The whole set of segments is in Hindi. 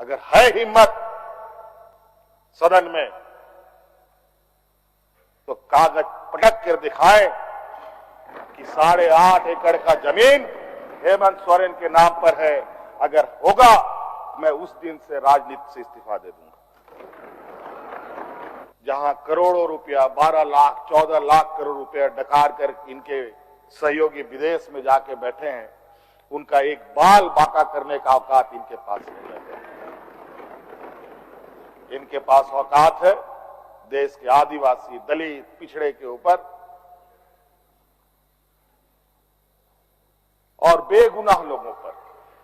अगर है हिम्मत सदन में तो कागज पटक कर दिखाए कि 8.5 एकड़ का जमीन हेमंत सोरेन के नाम पर है। अगर होगा मैं उस दिन से राजनीति से इस्तीफा दे दूंगा। जहां करोड़ों रुपया 12 लाख 14 लाख करोड़ रुपया डकार कर इनके सहयोगी विदेश में जाके बैठे हैं, उनका एक बाल बाका करने का औकात इनके पास नहीं है। इनके पास औकात है देश के आदिवासी, दलित, पिछड़े के ऊपर और बेगुनाह लोगों पर,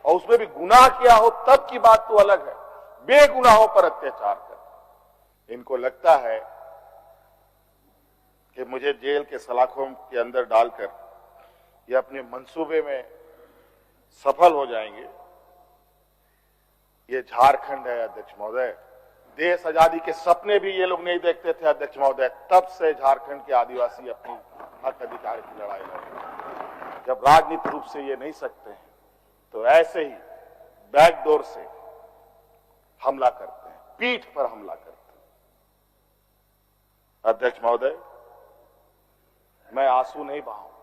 और उसमें भी गुनाह किया हो तब की बात तो अलग है। बेगुनाहों पर अत्याचार कर इनको लगता है कि मुझे जेल के सलाखों के अंदर डालकर ये अपने मंसूबे में सफल हो जाएंगे। ये झारखंड है अध्यक्ष महोदय। देश आजादी के सपने भी ये लोग नहीं देखते थे अध्यक्ष महोदय। तब से झारखंड के आदिवासी अपनी हक अधिकार की लड़ाई लड़ रहे हैं। जब राजनीतिक रूप से ये नहीं सकते हैं तो ऐसे ही बैकडोर से हमला करते हैं, पीठ पर हमला करते हैं। अध्यक्ष महोदय, मैं आंसू नहीं बहाऊंगा,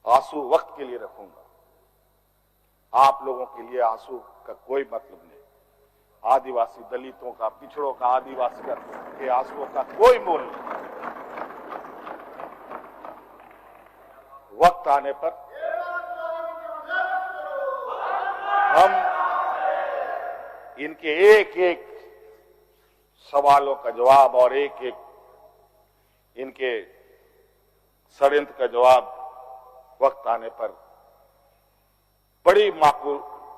आंसू वक्त के लिए रखूंगा। आप लोगों के लिए आंसू का कोई मतलब नहीं। आदिवासी दलितों का, पिछड़ों का, आदिवासी के आंसुओं का कोई मोल नहीं। वक्त आने पर हम इनके एक एक सवालों का जवाब और एक एक इनके षड्यंत्र का जवाब वक्त आने पर बड़ी माकूल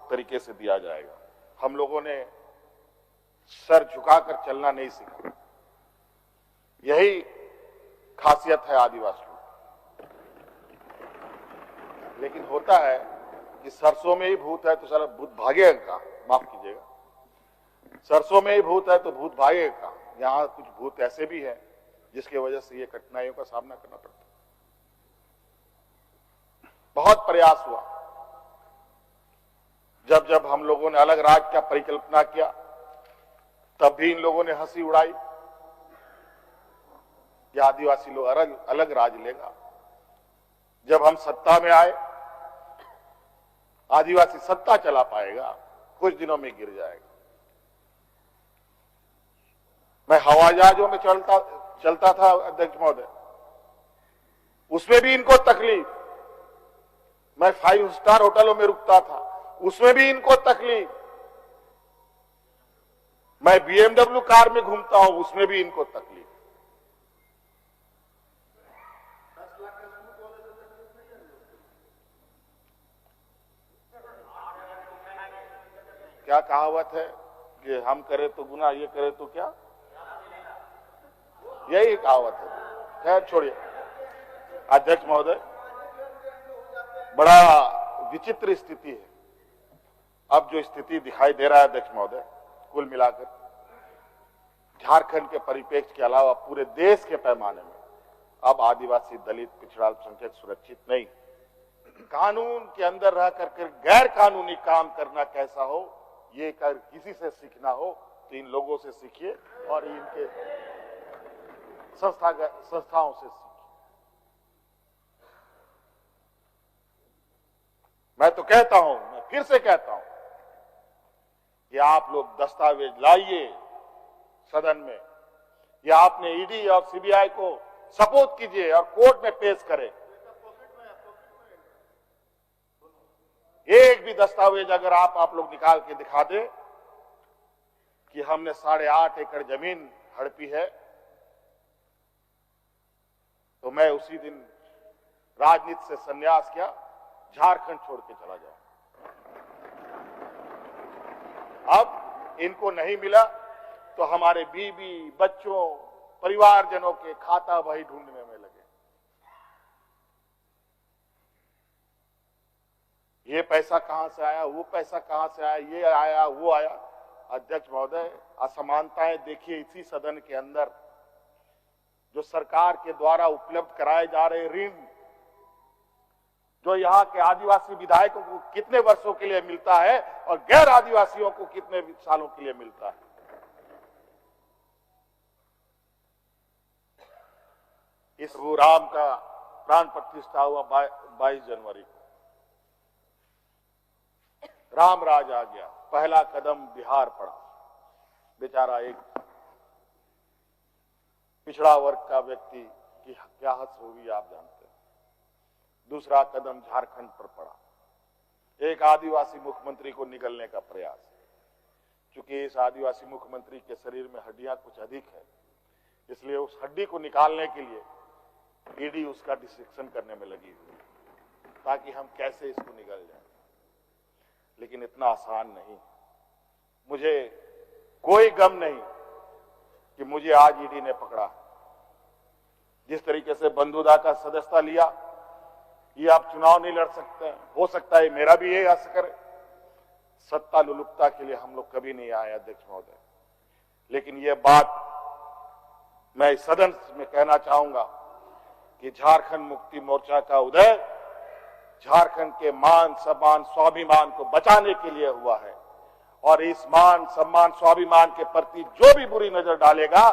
तरीके से दिया जाएगा। हम लोगों ने सर झुकाकर चलना नहीं सीखा। यही खासियत है आदिवासियों। लेकिन होता है कि सरसों में ही भूत है तो साला भूत भागेगा का, माफ कीजिएगा, सरसों में ही भूत है तो भूत भागेगा का। यहां कुछ भूत ऐसे भी हैं जिसकी वजह से ये कठिनाइयों का सामना करना पड़ता है। बहुत प्रयास हुआ। जब जब हम लोगों ने अलग राज्य का परिकल्पना किया तब भी इन लोगों ने हंसी उड़ाई कि आदिवासी लोग अलग राज्य लेगा। जब हम सत्ता में आए, आदिवासी सत्ता चला पाएगा, कुछ दिनों में गिर जाएगा। मैं हवाई जहाजों में चलता था अध्यक्ष महोदय, उसमें भी इनको तकलीफ। मैं 5 स्टार होटलों में रुकता था, उसमें भी इनको तकलीफ। मैं BMW कार में घूमता हूं, उसमें भी इनको तकलीफ। क्या कहावत है कि हम करें तो गुनाह, ये करे तो क्या, यही कहावत है। खैर छोड़िए अध्यक्ष महोदय, बड़ा विचित्र स्थिति है अब जो स्थिति दिखाई दे रहा है अध्यक्ष महोदय। कुल मिलाकर झारखंड के परिप्रेक्ष्य के अलावा पूरे देश के पैमाने में अब आदिवासी, दलित, पिछड़ा अल्पसंख्यक सुरक्षित नहीं। कानून के अंदर रह करके गैर कानूनी काम करना कैसा हो, ये कर किसी से सीखना हो तो इन लोगों से सीखिए और इनके संस्थाओं से सीखिए। मैं तो कहता हूं, मैं फिर से कहता हूं कि आप लोग दस्तावेज लाइए सदन में, या आपने ईडी और सीबीआई को सपोर्ट कीजिए और कोर्ट में पेश करें। एक भी दस्तावेज अगर आप लोग निकाल के दिखा दे कि हमने 8.5 एकड़ जमीन हड़पी है, तो मैं उसी दिन राजनीति से संन्यास किया, झारखंड छोड़ के चला जाऊं। अब इनको नहीं मिला तो हमारे बीवी, बच्चों, परिवारजनों के खाता बही ढूंढने में लगे। ये पैसा कहां से आया, वो पैसा कहां से आया, ये आया, वो आया। अध्यक्ष महोदय, असमानताएं देखिए इसी सदन के अंदर। जो सरकार के द्वारा उपलब्ध कराए जा रहे ऋण, जो यहाँ के आदिवासी विधायकों को कितने वर्षों के लिए मिलता है और गैर आदिवासियों को कितने सालों के लिए मिलता है। इस प्रभु राम का प्राण प्रतिष्ठा हुआ 22 जनवरी को। राम राज आ गया, पहला कदम बिहार पड़ा। बेचारा एक पिछड़ा वर्ग का व्यक्ति की क्या हद होगी आप जानते हैं। दूसरा कदम झारखंड पर पड़ा, एक आदिवासी मुख्यमंत्री को निगलने का प्रयास। क्योंकि इस आदिवासी मुख्यमंत्री के शरीर में हड्डियां कुछ अधिक है, इसलिए उस हड्डी को निकालने के लिए ईडी उसका डिसेक्शन करने में लगी हुई, ताकि हम कैसे इसको निगल जाए। लेकिन इतना आसान नहीं। मुझे कोई गम नहीं कि मुझे आज ईडी ने पकड़ा। जिस तरीके से बंधुदा का सदस्यता लिया, ये आप चुनाव नहीं लड़ सकते। हो सकता है मेरा भी यही असर है। सत्ता लुलुपता के लिए हम लोग कभी नहीं आए अध्यक्ष महोदय। लेकिन ये बात मैं इस सदन में कहना चाहूंगा कि झारखंड मुक्ति मोर्चा का उदय झारखंड के मान सम्मान स्वाभिमान को बचाने के लिए हुआ है। और इस मान सम्मान स्वाभिमान के प्रति जो भी बुरी नजर डालेगा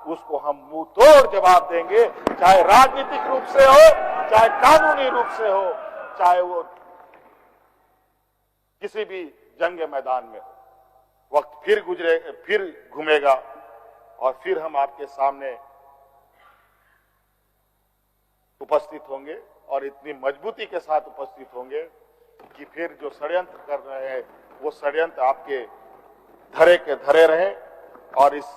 उसको हम मुंह तोड़ जवाब देंगे, चाहे राजनीतिक रूप से हो, चाहे कानूनी रूप से हो, चाहे वो किसी भी जंग मैदान में हो। वक्त फिर घूमेगा और फिर हम आपके सामने उपस्थित होंगे और इतनी मजबूती के साथ उपस्थित होंगे कि फिर जो षड्यंत्र कर रहे हैं वो षड्यंत्र आपके धरे के धरे रहे और इस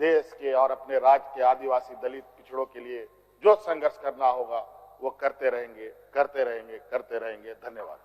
देश के और अपने राज्य के आदिवासी दलित पिछड़ों के लिए जो संघर्ष करना होगा वो करते रहेंगे। धन्यवाद।